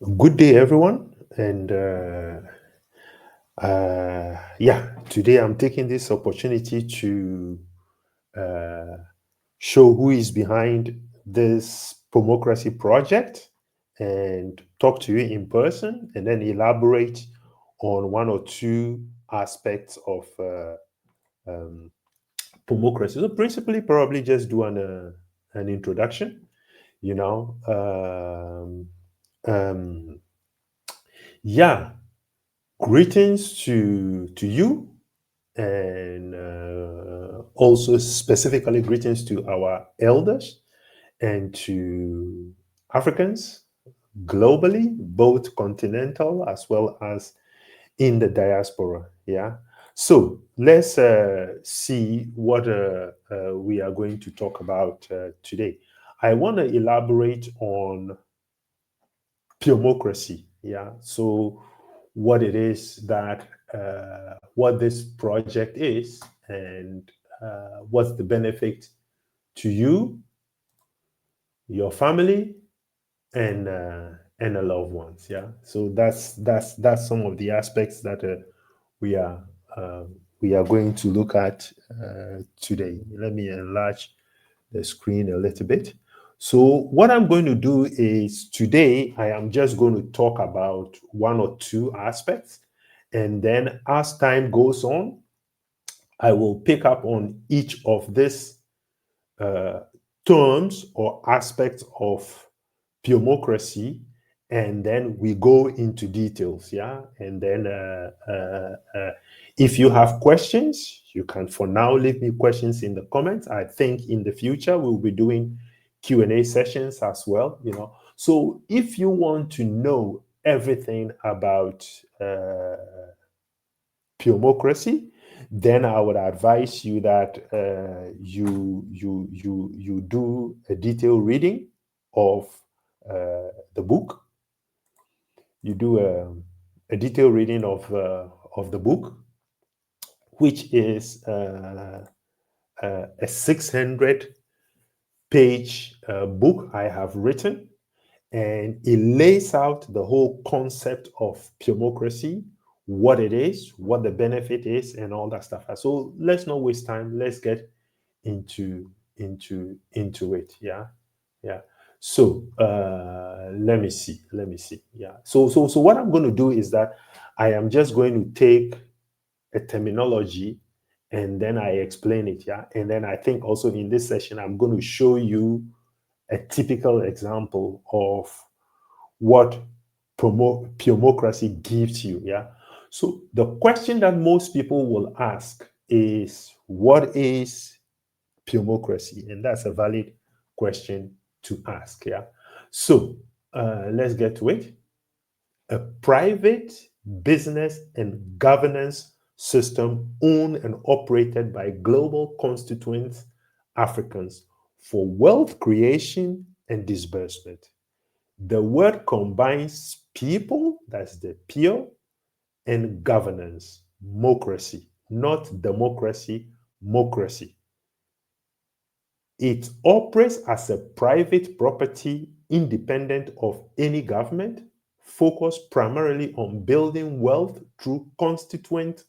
Good day, everyone. And today I'm taking this opportunity to uh, show who is behind this Peomocracy project and talk to you in person and then elaborate on one or two aspects of um, Peomocracy. So, principally, probably just do an introduction, you know. Um, yeah, Greetings to you, and also specifically greetings to our elders and to Africans globally, both continental as well as in the diaspora. Yeah. So let's see what we are going to talk about today. I want to elaborate on Peomocracy. Yeah. So what it is that what this project is and what's the benefit to you, your family, and the loved ones. Yeah. So that's some of the aspects that we are uh, we are going to look at today. Let me enlarge the screen a little bit. So what I'm going to do is today I am just going to talk about one or two aspects, and then as time goes on, I will pick up on each of these uh, terms or aspects of Peomocracy, and then we go into details. Yeah, and then if you have questions, you can for now leave me questions in the comments. I think in the future we'll be doing Q&A sessions as well. So if you want to know everything about Peomocracy, then I would advise you that you do a detailed reading of the book. You do a detailed reading of the book, which is a 600-page book I have written, and it lays out the whole concept of Peomocracy, what it is, what the benefit is, and all that stuff. So let's not waste time. Let's get into it. Yeah, yeah. So let me see. Yeah. So what I'm going to do is that I am just going to take a terminology and then I explain it. Yeah, and then I think also in this session I'm going to show you a typical example of what Peomocracy gives you. Yeah. So the question that most people will ask is, what is Peomocracy? And that's a valid question to ask. Yeah. So let's get to it. A private business and governance system owned and operated by global constituent Africans for wealth creation and disbursement. The word combines people, that's the pure, and governance, mocracy, not democracy, mocracy. It operates as a private property independent of any government, focused primarily on building wealth through constituent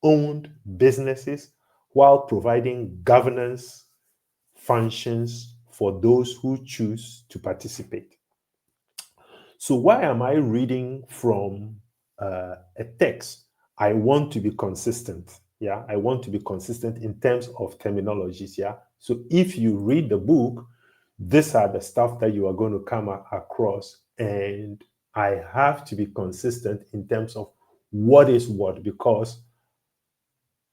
owned businesses while providing governance functions for those who choose to participate. So, why am I reading from a text? I want to be consistent. Yeah, I want to be consistent in terms of terminologies. Yeah, so if you read the book, these are the stuff that you are going to come across, and I have to be consistent in terms of what is what, because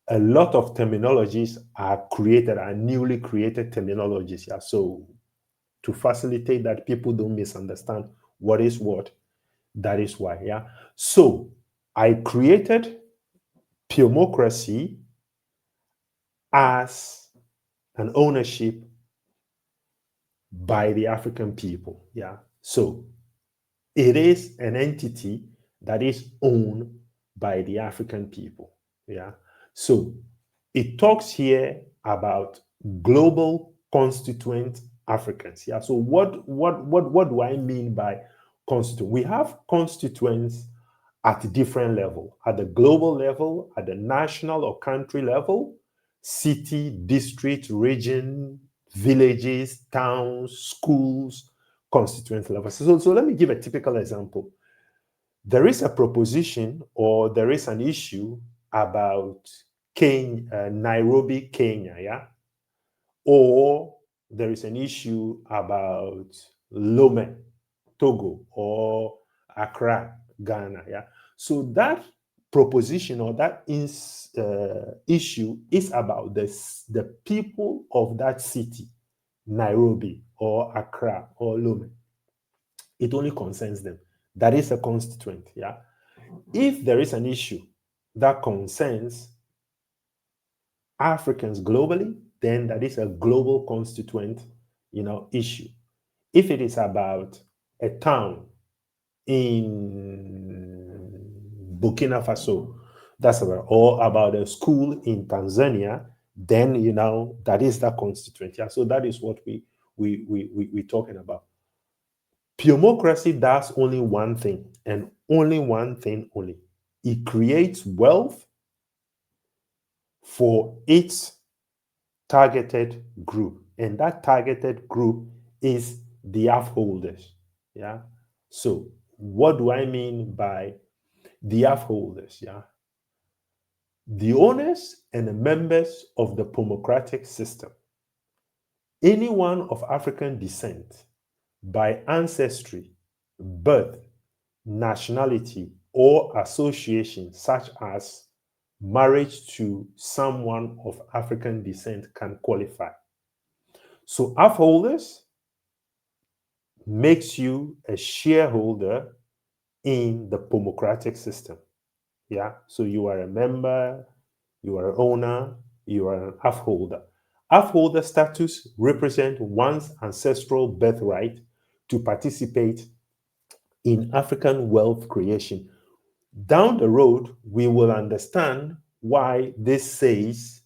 a lot of terminologies are newly created terminologies. Yeah, so to facilitate that people don't misunderstand what is what, that is why. Yeah. So I created Peomocracy as an ownership by the African people. Yeah. So it is an entity that is owned by the African people. Yeah. So it talks here about global constituent Africans. Yeah. So what do I mean by constituent. We have constituents at different level, at the global level, at the national or country level, city, district, region, villages, towns, schools, constituent level. So let me give a typical example. There is a proposition or there is an issue about Kenya, Nairobi, Kenya, yeah? Or there is an issue about Lome, Togo, or Accra, Ghana, yeah? So that proposition or that issue is about the people of that city, Nairobi, or Accra, or Lome. It only concerns them. That is a constituent, yeah? If there is an issue that concerns Africans globally, then that is a global constituent, issue. If it is about a town in Burkina Faso, or about a school in Tanzania, then that is that constituent. Yeah. So that is what we're talking about. Peomocracy does only one thing, and only one thing only. It creates wealth for its targeted group, and that targeted group is the Afholders. Yeah. So what do I mean by the Afholders? Yeah. The owners and the members of the democratic system. Anyone of African descent by ancestry, birth, nationality, or association, such as marriage to someone of African descent, can qualify. So Afholders makes you a shareholder in the democratic system. Yeah. So you are a member, you are an owner, you are an Afholder. Afholder status represent one's ancestral birthright to participate in African wealth creation. Down the road, we will understand why this says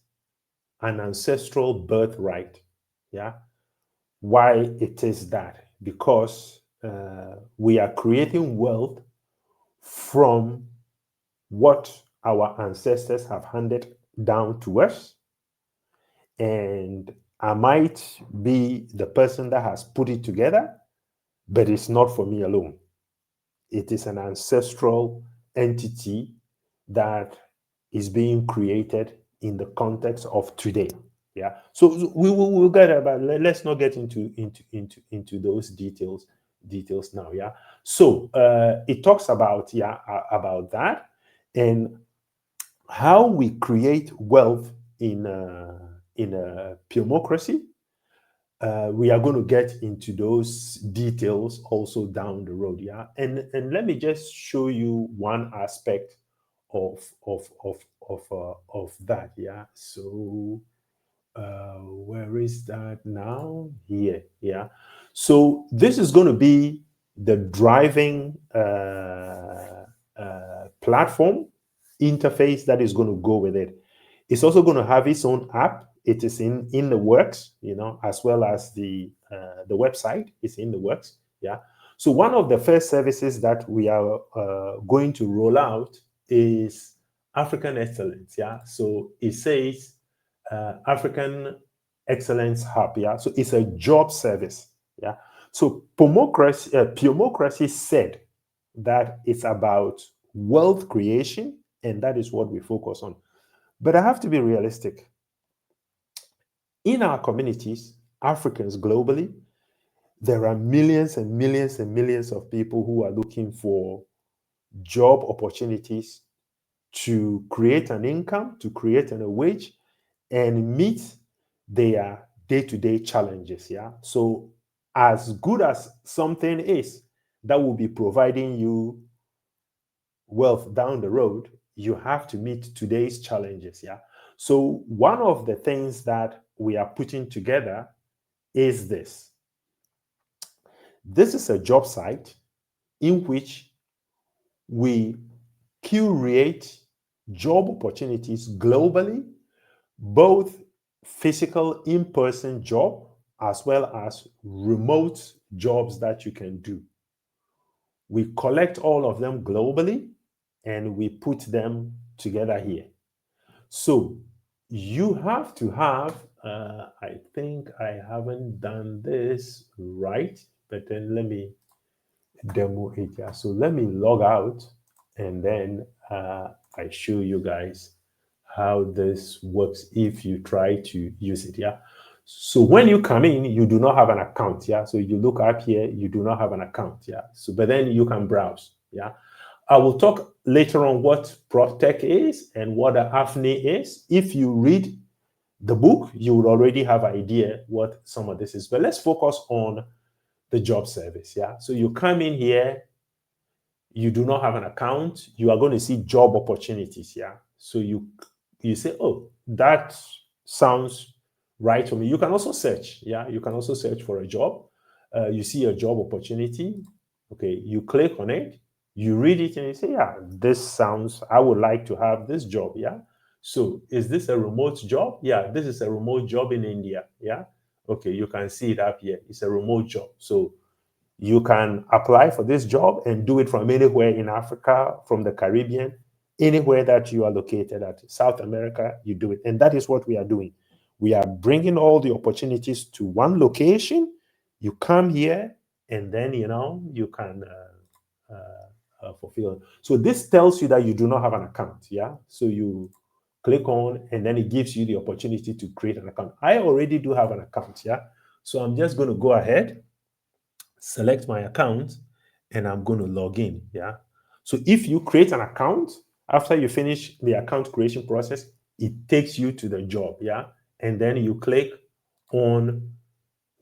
an ancestral birthright. Yeah. Why it is that? Because we are creating wealth from what our ancestors have handed down to us. And I might be the person that has put it together, but it's not for me alone. It is an ancestral entity that is being created in the context of today. Yeah. So we'll get about. Let's not get into those details now. Yeah. So it talks about about that and how we create wealth in a Peomocracy. We are going to get into those details also down the road, yeah. And let me just show you one aspect of that, yeah. So where is that now? Here, yeah. So this is going to be the driving platform interface that is going to go with it. It's also going to have its own app. It is in the works, as well as the website is in the works. Yeah. So one of the first services that we are going to roll out is African Excellence. Yeah. So it says African Excellence Hub. Yeah. So it's a job service. Yeah. So Peomocracy said that it's about wealth creation, and that is what we focus on. But I have to be realistic. In our communities, Africans globally, there are millions and millions and millions of people who are looking for job opportunities to create an income, to create a wage, and meet their day-to-day challenges. Yeah. So as good as something is that will be providing you wealth down the road, you have to meet today's challenges. Yeah. So one of the things that we are putting together is this. This is a job site in which we curate job opportunities globally, both physical in-person job as well as remote jobs that you can do. We collect all of them globally and we put them together here. So you have to have, I think I haven't done this right, but then let me demo it here. So let me log out and then I show you guys how this works if you try to use it. Yeah. So when you come in, you do not have an account. Yeah. So you look up here, you do not have an account. Yeah. So but then you can browse. Yeah. I will talk later on what PropTech is and what the AFNI is. If you read the book, you will already have an idea what some of this is. But let's focus on the job service. Yeah. So you come in here, you do not have an account, you are going to see job opportunities. Yeah. So you say, oh, that sounds right for me. You can also search. Yeah. You can also search for a job. You see a job opportunity. Okay. You click on it, you read it, and you say, yeah, this sounds, I would like to have this job. Yeah. So is this a remote job? Yeah, this is a remote job in India. Yeah. Okay. You can see it up here. It's a remote job. So you can apply for this job and do it from anywhere in Africa, from the Caribbean, anywhere that you are located at. South America, you do it. And that is what we are doing. We are bringing all the opportunities to one location. You come here and then, you can fulfill. So this tells you that you do not have an account. Yeah. So you click on and then it gives you the opportunity to create an account. I already do have an account. Yeah. So I'm just going to go ahead, select my account, and I'm going to log in. Yeah. So if you create an account, after you finish the account creation process, it takes you to the job. Yeah. And then you click on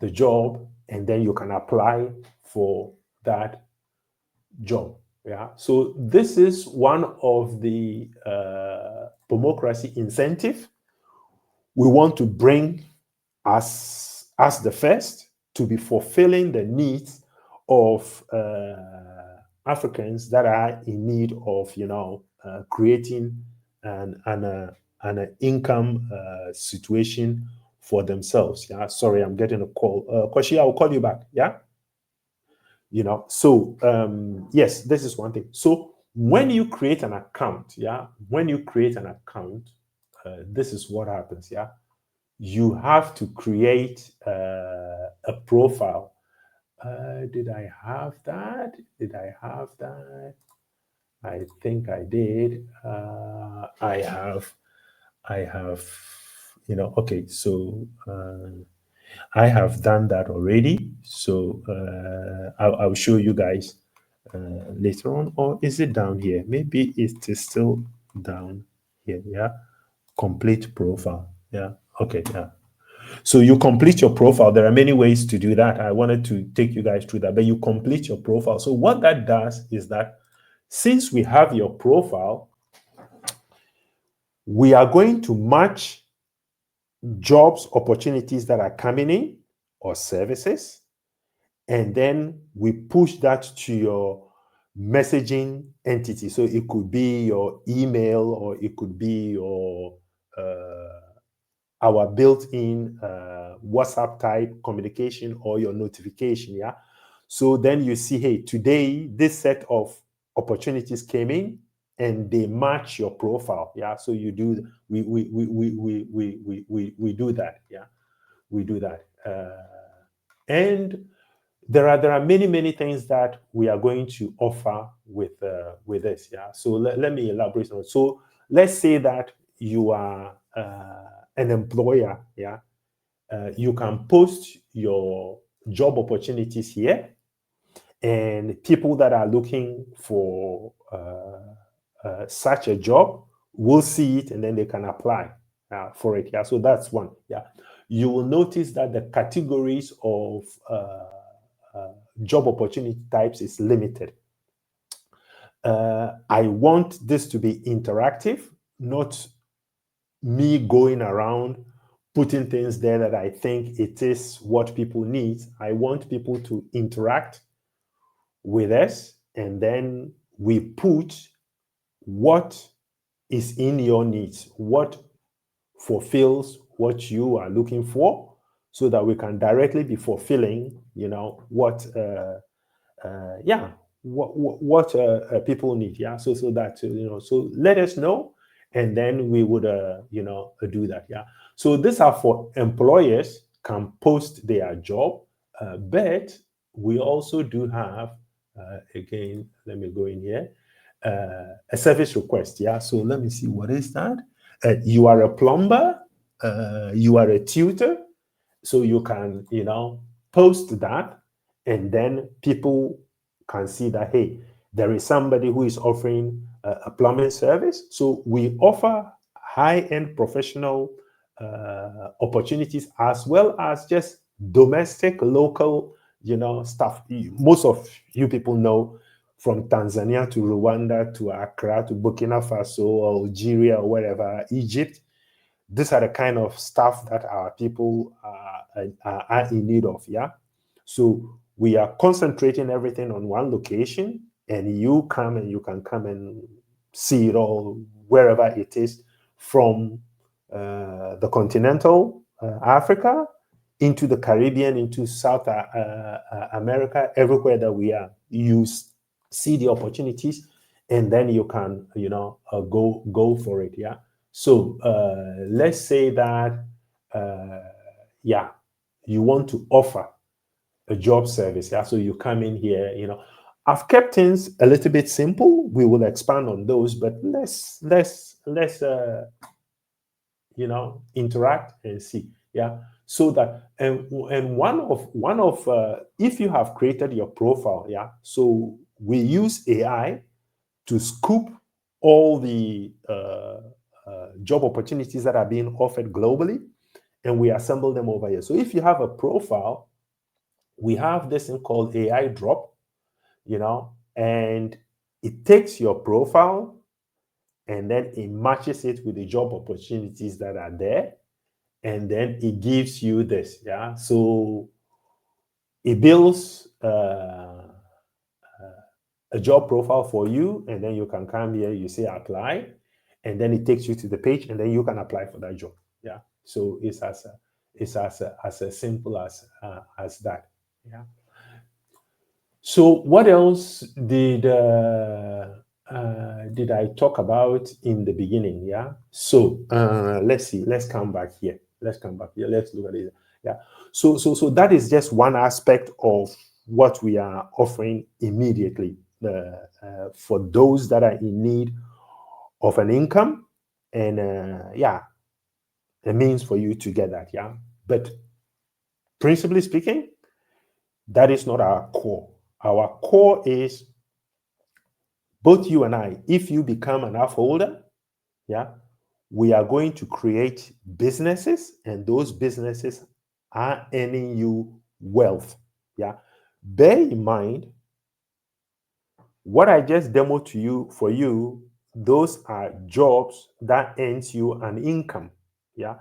the job and then you can apply for that job. Yeah. So this is one of the Peomocracy incentive. We want to bring as the first to be fulfilling the needs of Africans that are in need of, creating an income situation for themselves. Yeah, sorry, I'm getting a call. Koshi, I'll call you back. Yeah, So yes, this is one thing. So when you create an account, this is what happens. Yeah. You have to create a profile. Did I have that? I think I did. I have, okay, so I have done that already. So I'll show you guys later on. Or is it down here? Maybe it is still down here. Yeah. Complete profile. Yeah. Okay. Yeah. So you complete your profile. There are many ways to do that. I wanted to take you guys through that, but you complete your profile. So what that does is that since we have your profile, we are going to match jobs, opportunities that are coming in or services, and then we push that to your messaging entity. So it could be your email or it could be your our built-in WhatsApp type communication or your notification. Yeah. So then you see, hey, today this set of opportunities came in and they match your profile. Yeah. So you do we do that. Yeah. We do that. And there are many things that we are going to offer with this. Yeah. So let me elaborate on it. So let's say that you are an employer. Yeah. You can post your job opportunities here, and people that are looking for such a job will see it, and then they can apply for it. Yeah. So that's one. Yeah. You will notice that the categories of job opportunity types is limited. I want this to be interactive, not me going around putting things there that I think it is what people need. I want people to interact with us, and then we put what is in your needs, what fulfills what you are looking for, so that we can directly be fulfilling, what what people need. Yeah, so that so let us know, and then we would do that. Yeah, so these are for employers can post their job, but we also do have again. Let me go in here. A service request. Yeah, so let me see, what is that? You are a plumber. You are a tutor. So you can, post that, and then people can see that, hey, there is somebody who is offering a plumbing service. So we offer high-end professional opportunities, as well as just domestic, local, stuff. Most of you people know, from Tanzania to Rwanda to Accra to Burkina Faso or Algeria or wherever, Egypt, these are the kind of stuff that our people are in need of. Yeah, so we are concentrating everything on one location, and you can come and see it all wherever it is, from the continental Africa into the Caribbean, into South America, everywhere that we are. You see the opportunities, and then you can go for it. Yeah. So let's say that you want to offer a job service. Yeah, so you come in here. I've kept things a little bit simple. We will expand on those, but let's interact and see. Yeah, so that and one of if you have created your profile. Yeah, so we use AI to scoop all the job opportunities that are being offered globally, and we assemble them over here. So if you have a profile, we have this thing called AI drop, and it takes your profile and then it matches it with the job opportunities that are there, and then it gives you this. Yeah, so it builds a job profile for you, and then you can come here, you say apply, and then it takes you to the page, and then you can apply for that job. Yeah, so it's as simple as that. Yeah. So what else did I talk about in the beginning? Yeah. So let's see. Let's come back here. Let's look at it. Yeah. So that is just one aspect of what we are offering immediately for those that are in need of an income, and a means for you to get that. Yeah. But principally speaking, that is not our core. Our core is both you and I. If you become an Afholder, yeah, we are going to create businesses, and those businesses are earning you wealth. Yeah. Bear in mind, what I just demoed to you for you, those are jobs that earns you an income. Yeah.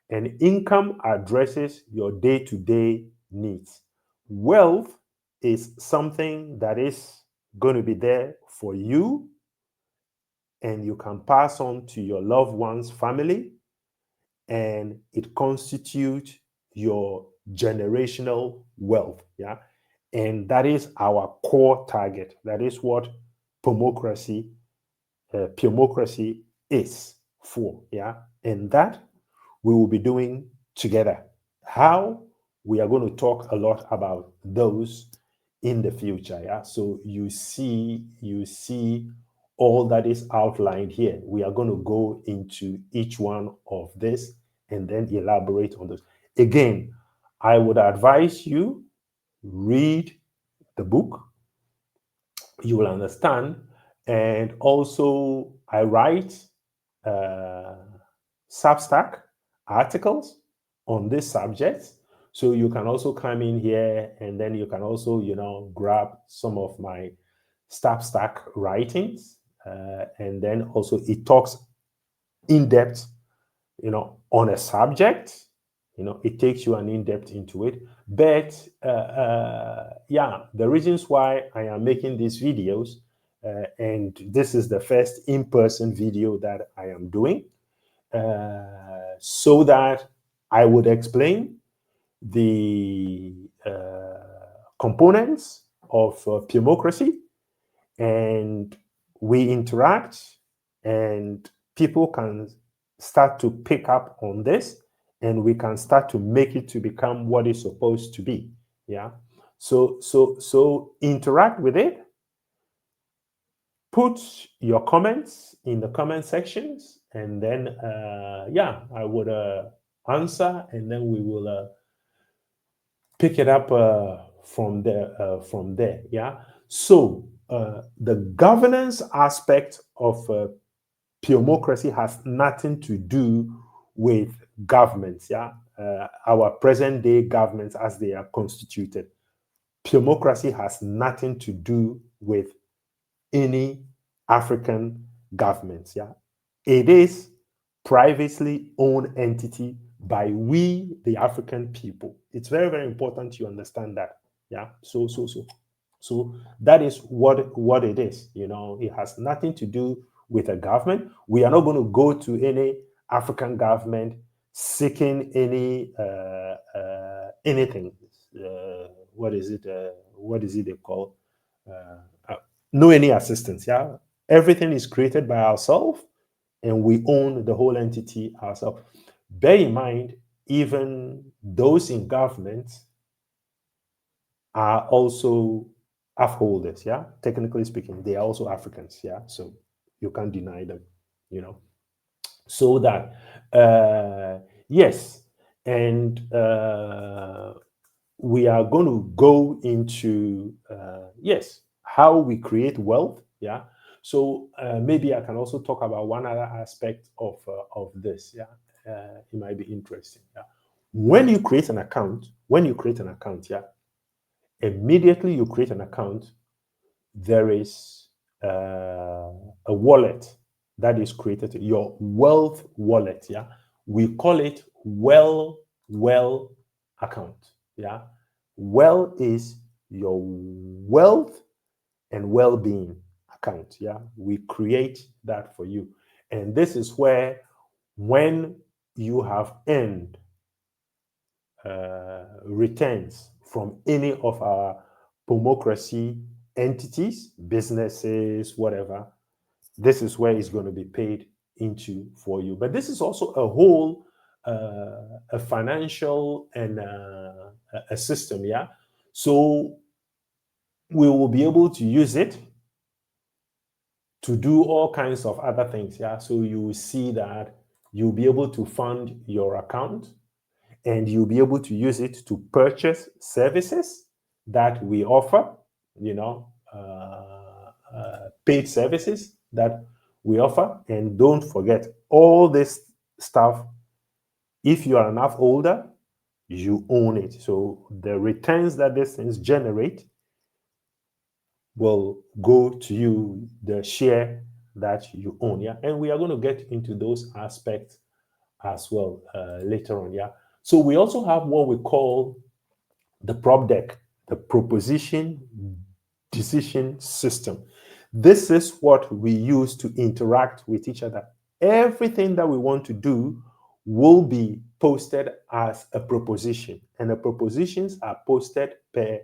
And income addresses your day-to-day needs. Wealth is something that is going to be there for you, and you can pass on to your loved ones, family, and it constitutes your generational wealth. Yeah. And that is our core target. That is what Peomocracy is for. Yeah. And that we will be doing together. How? We are going to talk a lot about those in the future. Yeah. So you see all that is outlined here. We are going to go into each one of this and then elaborate on those. Again, I would advise you read the book. You will understand. And also, I write Substack articles on this subject. So you can also come in here, and then you can also, grab some of my Substack writings. And then also it talks in depth, on a subject. It takes you an in-depth into it. But the reasons why I am making these videos, and this is the first in-person video that I am doing, so that I would explain the components of Peomocracy, and we interact, and people can start to pick up on this, and we can start to make it to become what it's supposed to be. Yeah. So interact with it. Put your comments in the comment sections, and then yeah, I would answer, and then we will pick it up from there. Yeah. So the governance aspect of Peomocracy has nothing to do with governments. Yeah. Our present day governments as they are constituted. Peomocracy has nothing to do with any African governments. Yeah. It is privately owned entity by we, the African people. It's very, very important you understand that. Yeah. So that is what it is. You know, it has nothing to do with a government. We are not going to go to any African government seeking any anything. What is it? What is it they call? No any assistance. Yeah. Everything is created by ourselves, and we own the whole entity ourselves. Bear in mind, even those in government are also Afholders. Yeah. Technically speaking, they are also Africans. Yeah. So you can't deny them, you know. So that, yes. And we are going to go into, yes, how we create wealth. Yeah. So maybe I can also talk about one other aspect of this. Yeah. It might be interesting. Yeah. When you create an account, yeah, immediately you create an account, there is a wallet that is created, your wealth wallet. Yeah. We call it well account. Yeah. Well is your wealth and well-being account. Yeah. We create that for you. And this is where, when you have earned returns from any of our Peomocracy entities, businesses, whatever, this is where it's going to be paid into for you. But this is also a whole a financial and a system. Yeah. So we will be able to use it to do all kinds of other things. Yeah. So you will see that you'll be able to fund your account, and you'll be able to use it to purchase services that we offer, you know, paid services that we offer. And don't forget, all this stuff, if you are an Afholder, you own it. So the returns that these things generate will go to you, the share that you own. Yeah. And we are going to get into those aspects as well later on. Yeah. So we also have what we call the prop deck, the proposition decision system. This is what we use to interact with each other. Everything that we want to do will be posted as a proposition, and the propositions are posted per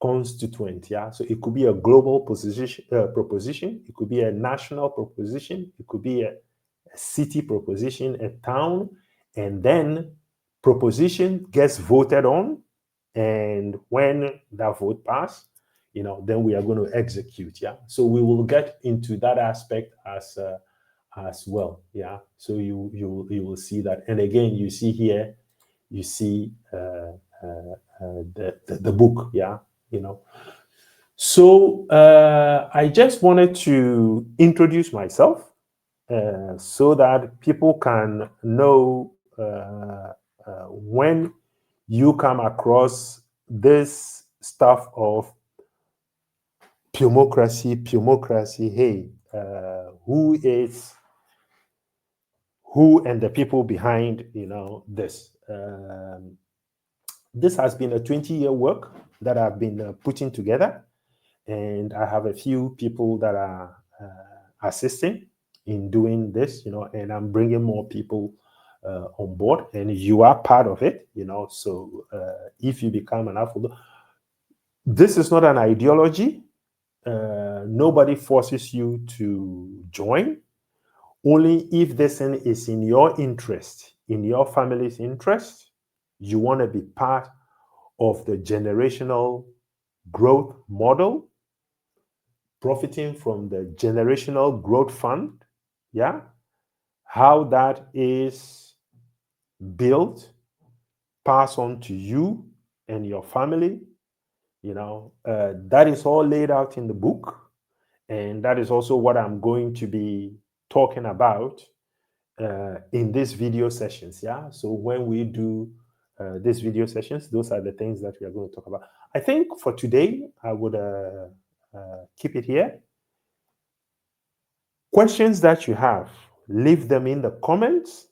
constituent. Yeah. So it could be a global proposition, it could be a national proposition, it could be a city proposition, a town, and then proposition gets voted on, and when that vote pass, you know, then we are going to execute. Yeah. So we will get into that aspect as well. Yeah. So you will see that, and again, you see here, you see the book. Yeah. You know. So I just wanted to introduce myself, so that people can know when you come across this stuff of Peomocracy, hey, who and the people behind, you know, this. This has been a 20-year work that I've been putting together, and I have a few people that are assisting in doing this, you know, and I'm bringing more people on board, and you are part of it, you know. So if you become an Afholder, this is not an ideology. Nobody forces you to join. Only if this thing is in your interest, in your family's interest, you want to be part of the generational growth model, profiting from the generational growth fund. Yeah. How that is built, passed on to you and your family, that is all laid out in the book. And that is also what I'm going to be talking about in these video sessions. Yeah. So when we do these video sessions, those are the things that we are going to talk about. I think for today, I would keep it here. Questions that you have, leave them in the comments.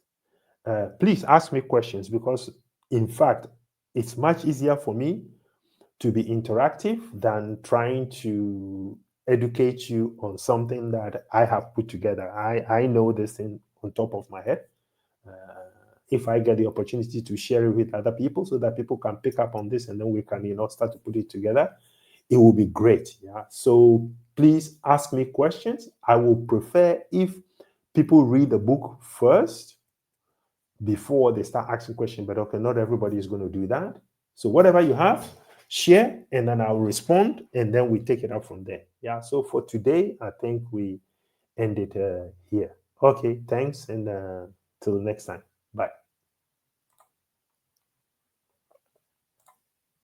Please ask me questions, because in fact, it's much easier for me to be interactive than trying to educate you on something that I have put together. I know this thing on top of my head. If I get the opportunity to share it with other people so that people can pick up on this and then we can, start to put it together, it will be great. Yeah. So please ask me questions. I will prefer if people read the book first before they start asking questions, but okay, not everybody is going to do that. So whatever you have, share, and then I'll respond, and then we take it up from there. Yeah. So for today, I think we end it here. Okay. Thanks, and till next time. Bye.